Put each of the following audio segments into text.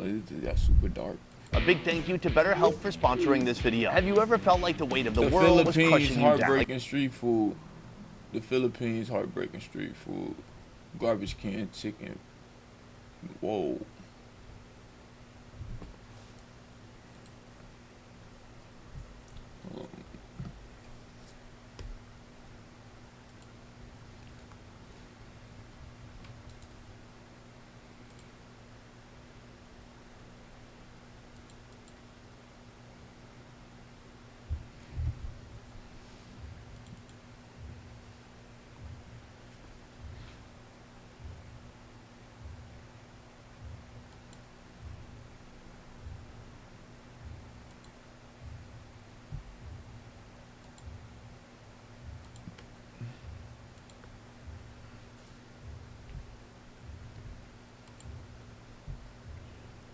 it got super dark. A big thank you to BetterHelp for sponsoring this video. Have you ever felt like the weight of the world was crushing you down? Heartbreaking street food. The Philippines, heartbreaking street food. Garbage can chicken. Whoa.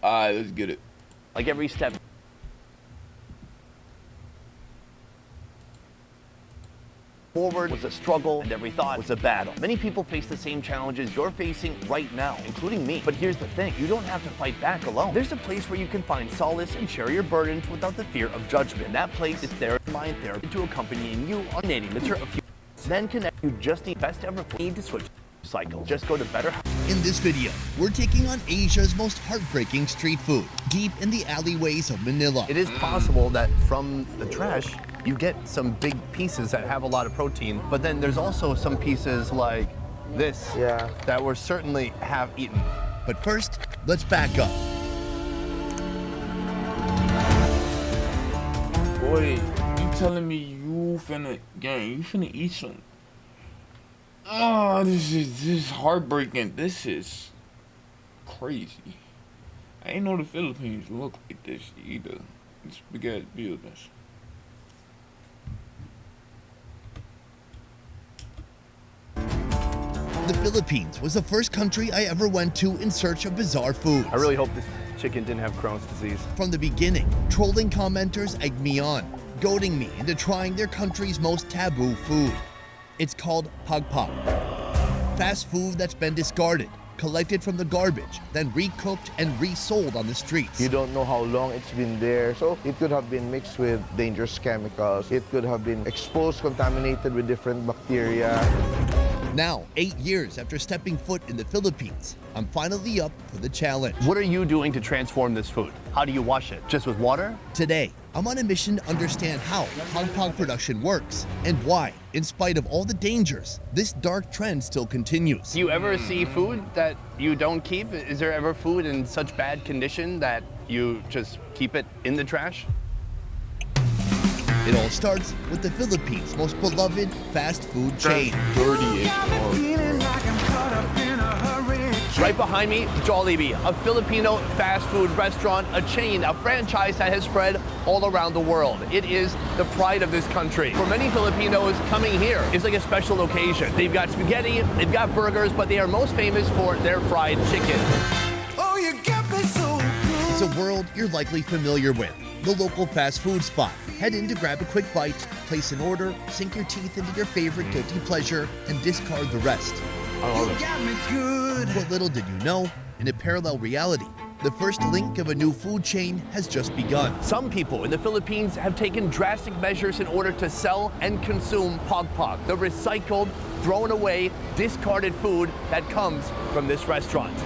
Alright, let's get it. Like every step forward was a struggle and every thought was a battle. Many people face the same challenges you're facing right now, including me. But here's the thing, you don't have to fight back alone. There's a place where you can find solace and share your burdens without the fear of judgment. And that place is Therapy Mind Therapy, to accompanying you on dating. It's a few then connect you just the best ever need to switch cycle. Just go to BetterHelp. In this video, we're taking on Asia's most heartbreaking street food, deep in the alleyways of Manila. It is possible that from the trash, you get some big pieces that have a lot of protein, but then there's also some pieces like this that were certainly have eaten. But first, let's back up. Boy, you telling me you finna eat some? Oh, this is heartbreaking. This is crazy. I ain't know the Philippines look like this either. It's big ass buildings. The Philippines was the first country I ever went to in search of bizarre foods. I really hope this chicken didn't have Crohn's disease. From the beginning, trolling commenters egged me on, goading me into trying their country's most taboo food. It's called pagpag, fast food that's been discarded, collected from the garbage, then recooked and resold on the streets. You don't know how long it's been there, so it could have been mixed with dangerous chemicals. It could have been exposed, contaminated with different bacteria. Now, 8 years after stepping foot in the Philippines, I'm finally up for the challenge. What are you doing to transform this food? How do you wash it? Just with water? Today, I'm on a mission to understand how pagpag production works and why, in spite of all the dangers, this dark trend still continues. Do you ever see food that you don't keep? Is there ever food in such bad condition that you just keep it in the trash? It all starts with the Philippines' most beloved fast food chain. Dirty as fuck. Right behind me, Jollibee, a Filipino fast food restaurant, a chain, a franchise that has spread all around the world. It is the pride of this country. For many Filipinos, coming here is like a special occasion. They've got spaghetti, they've got burgers, but they are most famous for their fried chicken. Oh, you got me so good. It's a world you're likely familiar with. The local fast food spot. Head in to grab a quick bite, place an order, sink your teeth into your favorite guilty pleasure, and discard the rest. I love it. Got me good. What little did you know, in a parallel reality, the first link of a new food chain has just begun. Some people in the Philippines have taken drastic measures in order to sell and consume pagpag, the recycled, thrown away, discarded food that comes from this restaurant.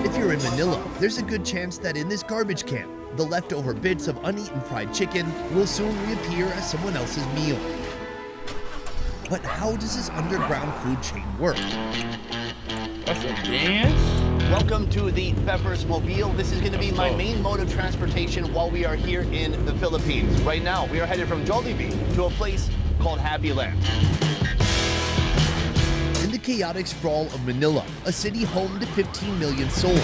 If you're in Manila, there's a good chance that in this garbage can, the leftover bits of uneaten fried chicken will soon reappear as someone else's meal. But how does this underground food chain work? That's a dance? Welcome to the Pepper's Mobile. This is going to be my main mode of transportation while we are here in the Philippines. Right now, we are headed from Jollibee to a place called Happy Land. In the chaotic sprawl of Manila, a city home to 15 million souls,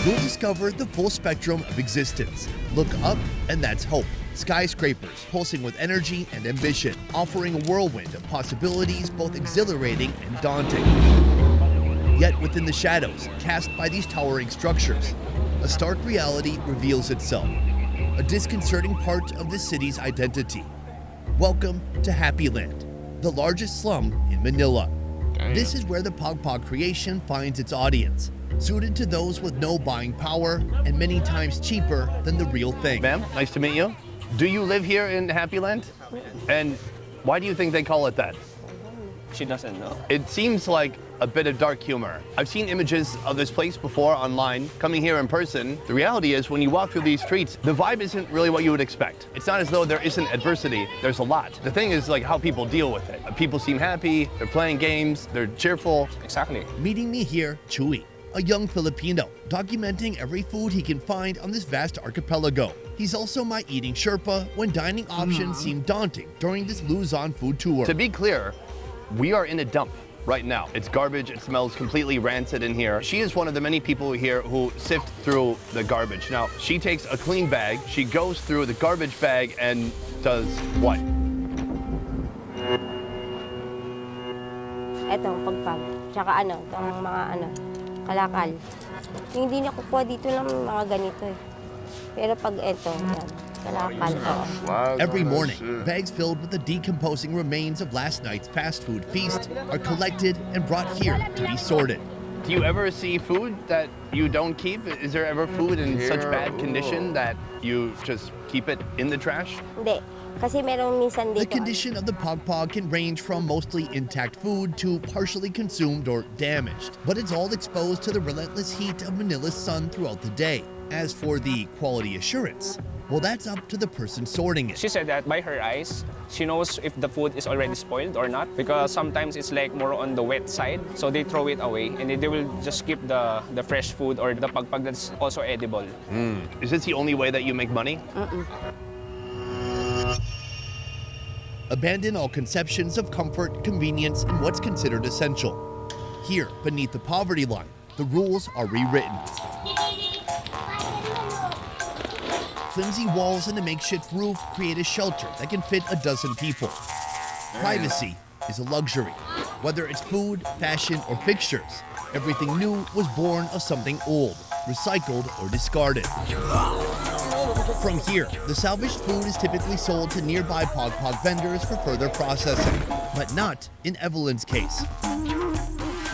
you'll discover the full spectrum of existence. Look up, and that's hope. Skyscrapers pulsing with energy and ambition, offering a whirlwind of possibilities both exhilarating and daunting. Yet within the shadows cast by these towering structures, a stark reality reveals itself, a disconcerting part of the city's identity. Welcome to Happy Land, the largest slum in Manila. Damn. This is where the pagpag creation finds its audience, suited to those with no buying power and many times cheaper than the real thing. Ma'am, nice to meet you. Do you live here in Happy Land? And why do you think they call it that? She doesn't know. It seems like a bit of dark humor. I've seen images of this place before online. Coming here in person, the reality is when you walk through these streets, the vibe isn't really what you would expect. It's not as though there isn't adversity, there's a lot. The thing is like how people deal with it. People seem happy, they're playing games, they're cheerful. Exactly. Meeting me here, Chewy, a young Filipino, documenting every food he can find on this vast archipelago. He's also my eating Sherpa when dining options seem daunting during this Luzon food tour. To be clear, we are in a dump right now. It's garbage, it smells completely rancid in here. She is one of the many people here who sift through the garbage. Now, she takes a clean bag, she goes through the garbage bag and does what? Etong pagpag, tsaka itong mga kalakal. Yung hindi niya kukuha dito lang mga ganito eh. Pero pag eto, yan, kalakal, oo. Every morning, bags filled with the decomposing remains of last night's fast food feast are collected and brought here to be sorted. Do you ever see food that you don't keep? Is there ever food in such bad condition that you just keep it in the trash? Hindi, kasi merong minsan The dito. condition of the pagpag can range from mostly intact food to partially consumed or damaged, but it's all exposed to the relentless heat of Manila's sun throughout the day. As for the quality assurance, well, that's up to the person sorting it. She said that by her eyes, she knows if the food is already spoiled or not, because sometimes it's like more on the wet side, so they throw it away and they will just keep the fresh food or the pagpag that's also edible. Is this the only way that you make money? Abandon all conceptions of comfort, convenience, and what's considered essential. Here, beneath the poverty line, the rules are rewritten. Flimsy walls and a makeshift roof create a shelter that can fit a dozen people. Privacy is a luxury. Whether it's food, fashion, or fixtures, everything new was born of something old, recycled, or discarded. From here, the salvaged food is typically sold to nearby pagpag vendors for further processing, but not in Evelyn's case.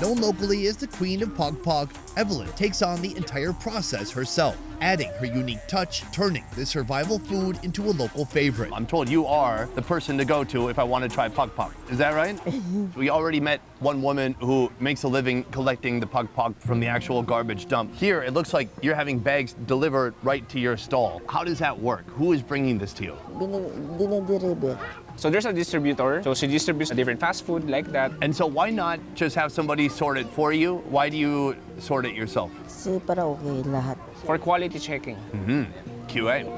Known locally as the Queen of Pagpag, Evelyn takes on the entire process herself, adding her unique touch, turning the survival food into a local favorite. I'm told you are the person to go to if I want to try pagpag. Is that right? We already met one woman who makes a living collecting the pagpag from the actual garbage dump. Here, it looks like you're having bags delivered right to your stall. How does that work? Who is bringing this to you? Dinideliver. So there's a distributor, so she distributes a different fast food like that. And so why not just have somebody sort it for you? Why do you sort it yourself? Kasi para okay lahat. For quality checking. QA.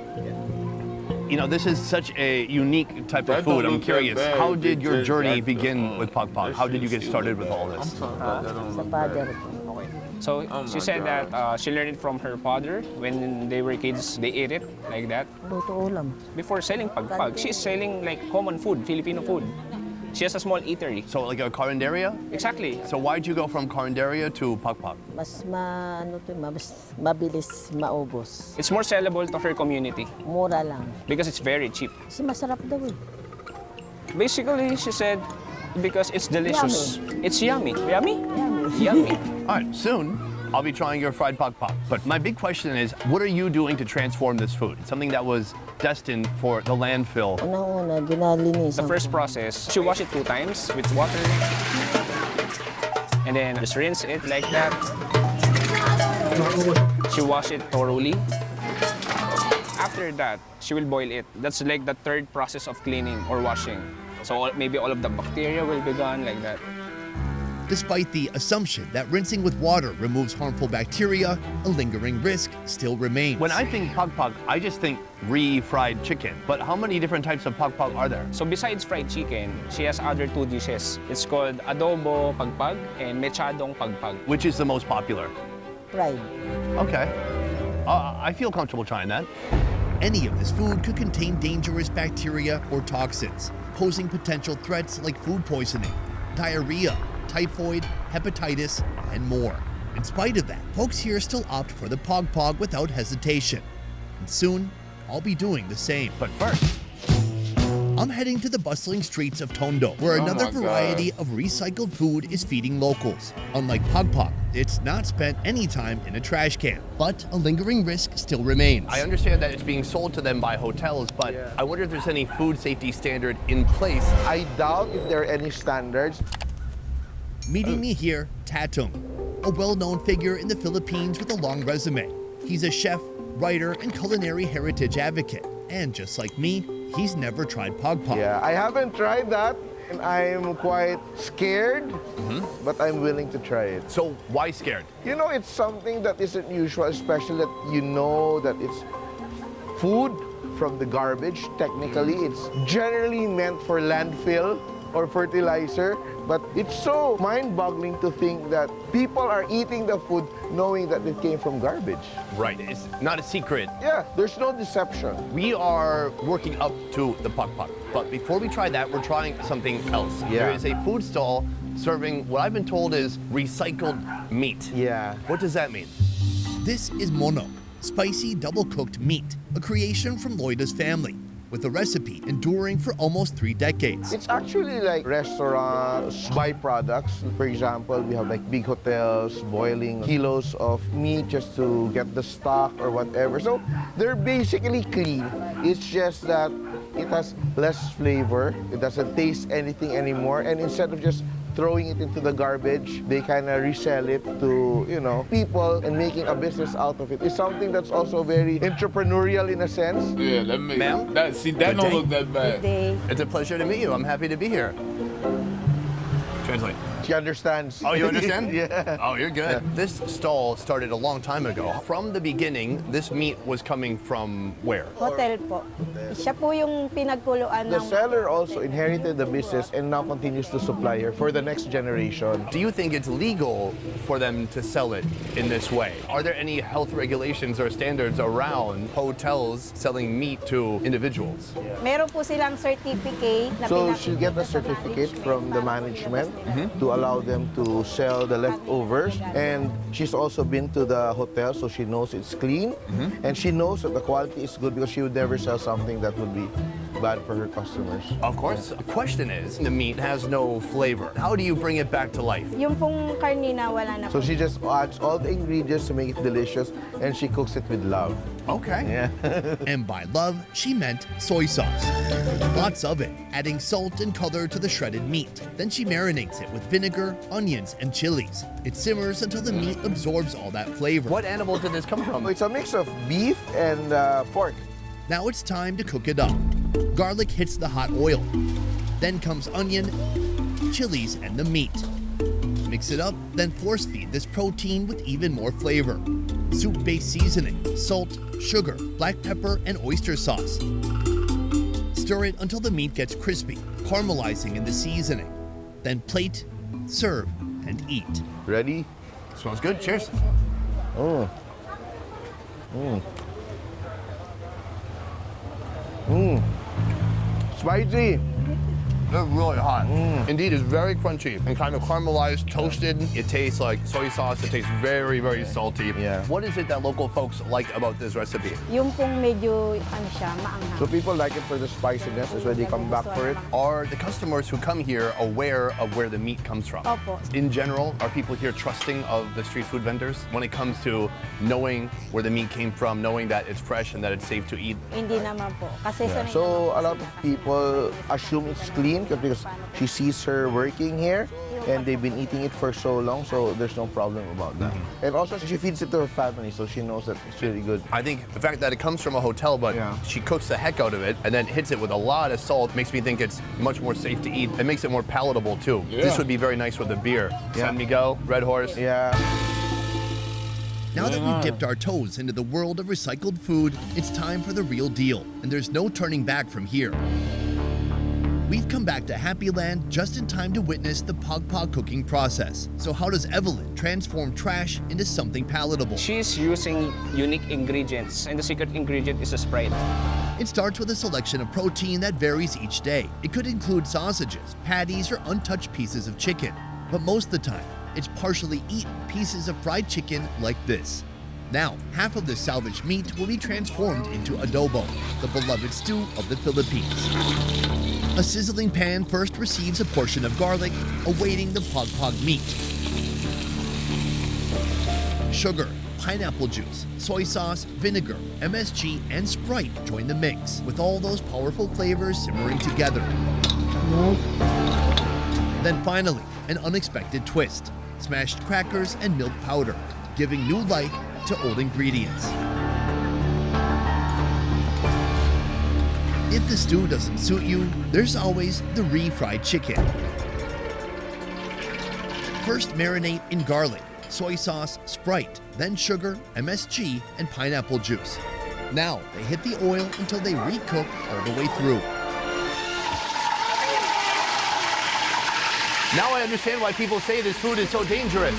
You know, this is such a unique type of That don't food. I'm look that curious, bad. how did your Just journey that, begin with pagpag? How did you get started with all this? Sa father ko. So Oh she my said God. that she learned it from her father. When they were kids, they ate it like that. Luto ulam. Before selling pagpag, she's selling like common food, Filipino food. She has a small eatery. So like a carinderia? Exactly. So why'd you go from carinderia to pagpag? Mas mas mabilis maubos. It's more sellable to her community Mura lang. because it's very cheap. Kasi masarap daw eh. Basically, she said, because it's delicious. It's yummy. Yummy? Yummy. All right, soon I'll be trying your fried pagpag. But my big question is, what are you doing to transform this food? Something that was destined for the landfill. Unang-una, ginalinisan The first process, she wash it 2 times with water. And then just rinse it like that. She wash it thoroughly. After that, she will boil it. That's like the 3rd process of cleaning or washing. So maybe all of the bacteria will be gone like that. Despite the assumption that rinsing with water removes harmful bacteria, a lingering risk still remains. When I think pagpag, I just think refried chicken. But how many different types of pagpag are there? So besides fried chicken, she has other 2 dishes. It's called adobo pagpag and mechadong pagpag. Which is the most popular? fried. Okay. I feel comfortable trying that. Any of this food could contain dangerous bacteria or toxins, posing potential threats like food poisoning, diarrhea, typhoid, hepatitis, and more. In spite of that, folks here still opt for the pagpag without hesitation. And soon, I'll be doing the same. But first, I'm heading to the bustling streets of Tondo, where Oh another my variety of recycled food is feeding locals. Unlike Pagpag, it's not spent any time in a trash can, but a lingering risk still remains. I understand that it's being sold to them by hotels, but I wonder if there's any food safety standard in place. I doubt if there are any standards. Meeting me here, Tatung, a well-known figure in the Philippines with a long resume. He's a chef, writer, and culinary heritage advocate. And just like me, he's never tried Pagpag. Yeah, I haven't tried that, and I'm quite scared, but I'm willing to try it. So why scared? You know, it's something that isn't usual, especially that you know that it's food from the garbage. Technically, it's generally meant for landfill or fertilizer, but it's so mind-boggling to think that people are eating the food knowing that it came from garbage. Right, it's not a secret. Yeah, there's no deception. We are working up to the Pagpag, but before we try that, we're trying something else. Yeah. There is a food stall serving what I've been told is recycled meat. Yeah. What does that mean? This is Mono, spicy double-cooked meat, a creation from Loida's family, with a recipe enduring for almost 3 decades. It's actually like restaurants, byproducts. For example, we have like big hotels boiling kilos of meat just to get the stock or whatever. So they're basically clean. It's just that it has less flavor. It doesn't taste anything anymore. And instead of just throwing it into the garbage, they kind of resell it to, you know, people and making a business out of it. It's something that's also very entrepreneurial in a sense. Yeah, that makes Ma'am? that. See, that Good don't day. look that bad. Day. It's a pleasure to meet you. I'm happy to be here. Translate. She understands. Oh, you understand? Yeah. Oh, you're good. This stall started a long time ago. From the beginning, this meat was coming from where? Hotel po. Siya po yung pinagkuluan The ng... seller also inherited the business and now continues to supply her for the next generation. Do you think it's legal for them to sell it in this way? Are there any health regulations or standards around hotels selling meat to individuals? Meron po silang certificate na So pinag- she'll get a certificate from the management to allow them to sell the leftovers. And she's also been to the hotel, so she knows it's clean. And she knows that the quality is good because she would never sell something that would be bad for her customers. Of course. The question is, the meat has no flavor. How do you bring it back to life? Yung pong karnina wala na So po. she just adds all the ingredients to make it delicious, and she cooks it with love. Okay. Yeah. And by love, she meant soy sauce. Lots of it, adding salt and color to the shredded meat. Then she marinates it with vinegar, onions, and chilies. It simmers until the meat absorbs all that flavor. What animal did this come from? It's a mix of beef and pork. Now it's time to cook it up. Garlic hits the hot oil. Then comes onion, chilies, and the meat. Mix it up, then force feed this protein with even more flavor. Soup-based seasoning, salt, sugar, black pepper, and oyster sauce. Stir it until the meat gets crispy, caramelizing in the seasoning. Then plate, serve, and eat. Ready? Smells good. Cheers. Spicy. They're really hot. Indeed, it's very crunchy and kind of caramelized, toasted. It tastes like soy sauce. It tastes very, very salty. Yeah. What is it that local folks like about this recipe? Yung pong medyo, ano siya, maanghang. So people like it for the spiciness, is why they come back for it. Are the customers who come here aware of where the meat comes from? Opo. In general, are people here trusting of the street food vendors when it comes to knowing where the meat came from, knowing that it's fresh and that it's safe to eat? Hindi naman po. Kasi sanay So naman a lot of people assume it's clean because she sees her working here and they've been eating it for so long, so there's no problem about that. And also she feeds it to her family, so she knows that it's really good. I think the fact that it comes from a hotel, but Yeah. she cooks the heck out of it and then hits it with a lot of salt, makes me think it's much more safe to eat. It makes it more palatable too. Yeah. This would be very nice with a beer. Yeah. San Miguel, Red Horse. Yeah. Now that we've dipped our toes into the world of recycled food, it's time for the real deal, and there's no turning back from here. We've come back to Happy Land just in time to witness the Pagpag cooking process. So how does Evelyn transform trash into something palatable? She's using unique ingredients, and the secret ingredient is a Sprite. It starts with a selection of protein that varies each day. It could include sausages, patties, or untouched pieces of chicken. But most of the time, it's partially eaten pieces of fried chicken like this. Now, half of the salvaged meat will be transformed into adobo, the beloved stew of the Philippines. A sizzling pan first receives a portion of garlic, awaiting the pog meat. Sugar, pineapple juice, soy sauce, vinegar, MSG, and Sprite join the mix, with all those powerful flavors simmering together. Then finally, an unexpected twist: smashed crackers and milk powder, giving new life to old ingredients. If the stew doesn't suit you, there's always the refried chicken. First marinate in garlic, soy sauce, Sprite, then sugar, MSG, and pineapple juice. Now they hit the oil until they recook all the way through. Now I understand why people say this food is so dangerous.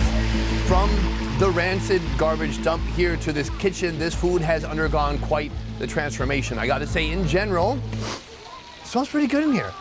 From the rancid garbage dump here to this kitchen, this food has undergone quite the transformation. I gotta say, in general, it smells pretty good in here.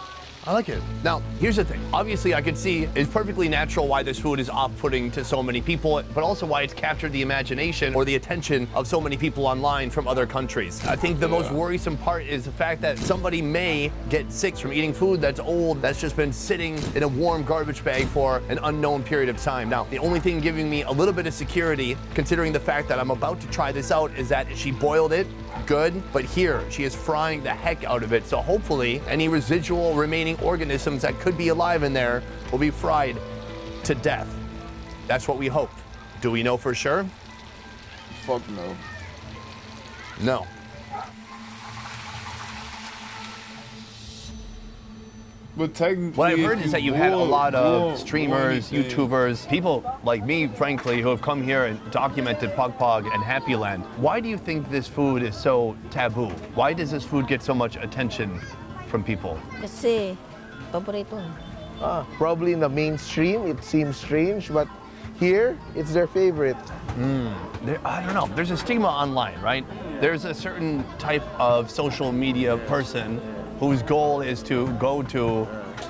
I like it. Now, here's the thing. Obviously, I can see it's perfectly natural why this food is off-putting to so many people, but also why it's captured the imagination or the attention of so many people online from other countries. I think the most worrisome part is the fact that somebody may get sick from eating food that's old, that's just been sitting in a warm garbage bag for an unknown period of time. Now, the only thing giving me a little bit of security, considering the fact that I'm about to try this out, is that she boiled it good, but here she is frying the heck out of it. So hopefully any residual remaining organisms that could be alive in there will be fried to death. That's what we hope. Do we know for sure? Fuck no. No. But technically, What I've heard is that you've had a lot of boil streamers, anything, YouTubers, people like me, frankly, who have come here and documented Pog and Happy Land. Why do you think this food is so taboo? Why does this food get so much attention from people? Kasi, paborito. Probably in the mainstream, it seems strange, but here, it's their favorite. I don't know. There's a stigma online, right? There's a certain type of social media person whose goal is to go to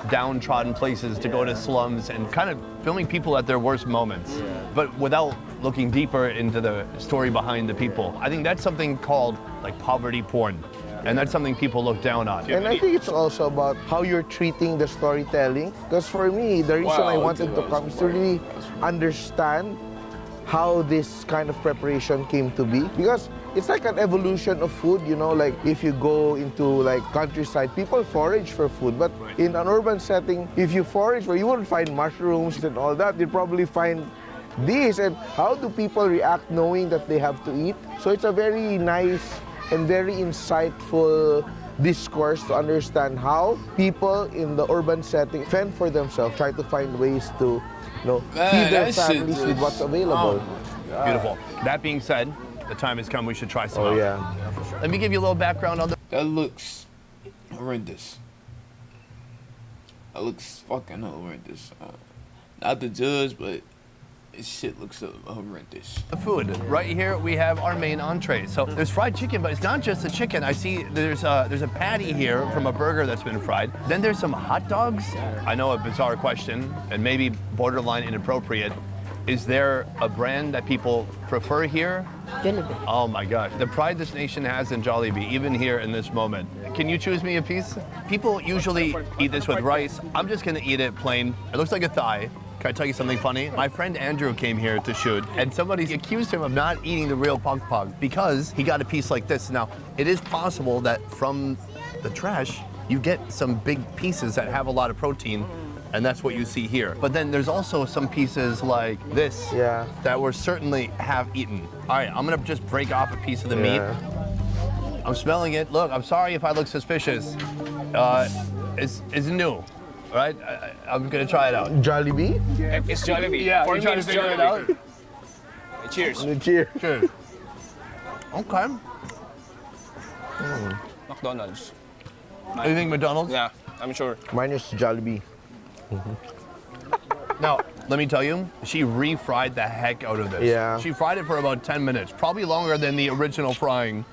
downtrodden places, to go to slums and kind of filming people at their worst moments, but without looking deeper into the story behind the people. I think that's something called like poverty porn. And that's something people look down on. And I think it's also about how you're treating the storytelling. Because for me, the reason I wanted to come is to really understand how this kind of preparation came to be. Because it's like an evolution of food, you know, like if you go into like countryside, people forage for food. But in an urban setting, if you forage, well, you wouldn't find mushrooms and all that. You'd probably find this. And how do people react knowing that they have to eat? So it's a very nice and very insightful discourse to understand how people in the urban setting fend for themselves, try to find ways to, you know, feed their families with what's available. Beautiful. That being said, the time has come, we should try some out. Yeah. Let me give you a little background on the That looks horrendous. That looks fucking horrendous. Not the judge, but this shit looks horrendous. food. Right here we have our main entree. So there's fried chicken, but it's not just the chicken. I see there's a patty here from a burger that's been fried. Then there's some hot dogs. I know a bizarre question and maybe borderline inappropriate. Is there a brand that people prefer here? Jollibee. Oh my God. The pride this nation has in Jollibee, even here in this moment. Can you choose me a piece? People usually eat this with rice. I'm just gonna eat it plain. It looks like a thigh. Can I tell you something funny? My friend Andrew came here to shoot, and somebody accused him of not eating the real pog because he got a piece like this. Now, it is possible that from the trash, you get some big pieces that have a lot of protein, and that's what you see here. But then there's also some pieces like this that we're certainly have eaten. All right, I'm gonna just break off a piece of the meat. I'm smelling it. Look, I'm sorry if I look suspicious. It's new. All right, I'm gonna try it out. Jollibee? It's Jollibee. Yeah, For you me, trying to it's figure it Jollibee. out? Cheers. Cheers. Sure. Okay. McDonald's. You think McDonald's? Yeah, I'm sure. Mine is Jollibee. Now, let me tell you, she refried the heck out of this. Yeah. She fried it for about 10 minutes, probably longer than the original frying.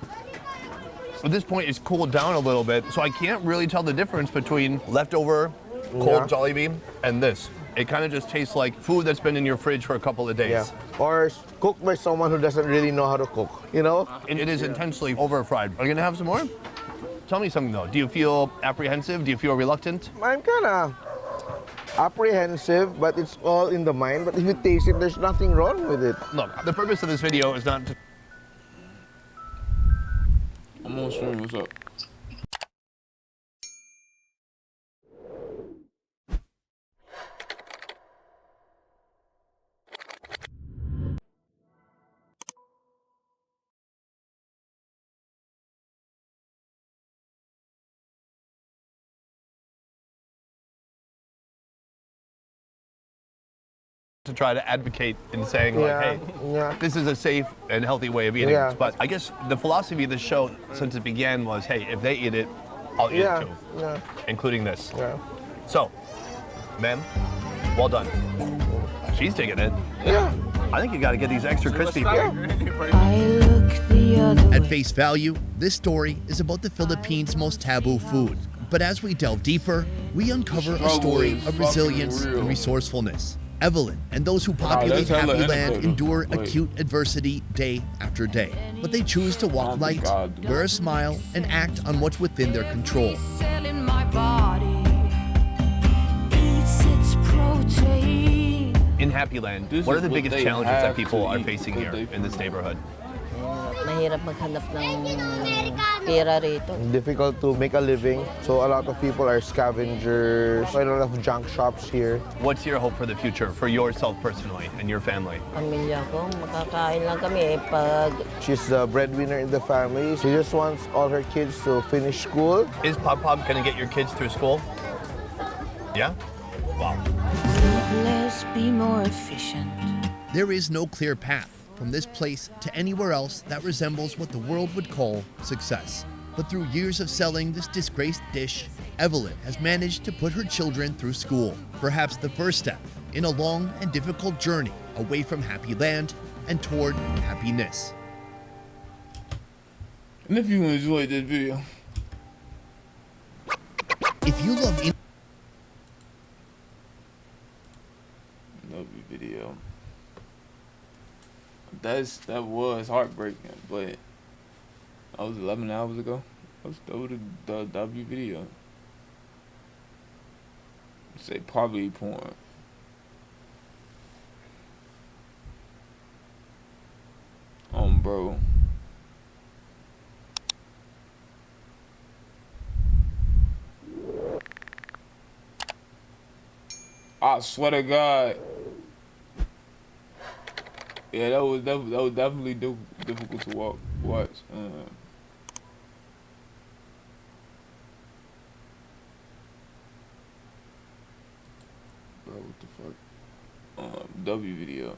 At this point, it's cooled down a little bit, so I can't really tell the difference between leftover cold Jollibee and this. It kind of just tastes like food that's been in your fridge for a couple of days. Yeah. Or cooked by someone who doesn't really know how to cook, you know? And it is intentionally over fried. Are you gonna have some more? Tell me something though. Do you feel apprehensive? Do you feel reluctant? I'm kind of apprehensive, but it's all in the mind. But if you taste it, there's nothing wrong with it. Look, the purpose of this video is not to I'm on stream. What's up? try to advocate in saying like, hey, yeah. this is a safe and healthy way of eating. Yeah. But I guess the philosophy of the show since it began was, hey, if they eat it, I'll eat it too, Yeah. including this. Yeah. So, ma'am, well done. She's taking it. Yeah. I think you got to get these extra crispy. At face value, this story is about the Philippines' most taboo food. But as we delve deeper, we uncover a story of resilience and resourcefulness. Evelyn and those who populate that's hella Happy Land anecdotal. endure Wait. acute adversity day after day. But they choose to walk light, wear a smile, and act on what's within their control. In Happy Land, This what are is the what biggest they challenges have that people to are eat, facing what here they- in this neighborhood? Mahirap maghanap ng pera rito. Difficult to make a living. So a lot of people are scavengers. A lot of junk shops here. What's your hope for the future, for yourself personally and your family? Pamilya ko, makakain lang kami pag She's the breadwinner in the family. She just wants all her kids to finish school. Is Pop Pop going to get your kids through school? Yeah? Wow. Let's be more efficient. There is no clear path from this place to anywhere else that resembles what the world would call success. But through years of selling this disgraced dish, Evelyn has managed to put her children through school, perhaps the first step in a long and difficult journey away from Happy Land and toward happiness. And if you enjoyed this video, If you love love your video. That was heartbreaking, but that was 11 hours ago. That was the W video. Say probably porn. Bro. I swear to God. Yeah, that was definitely difficult to watch. Bro, what the fuck? W video.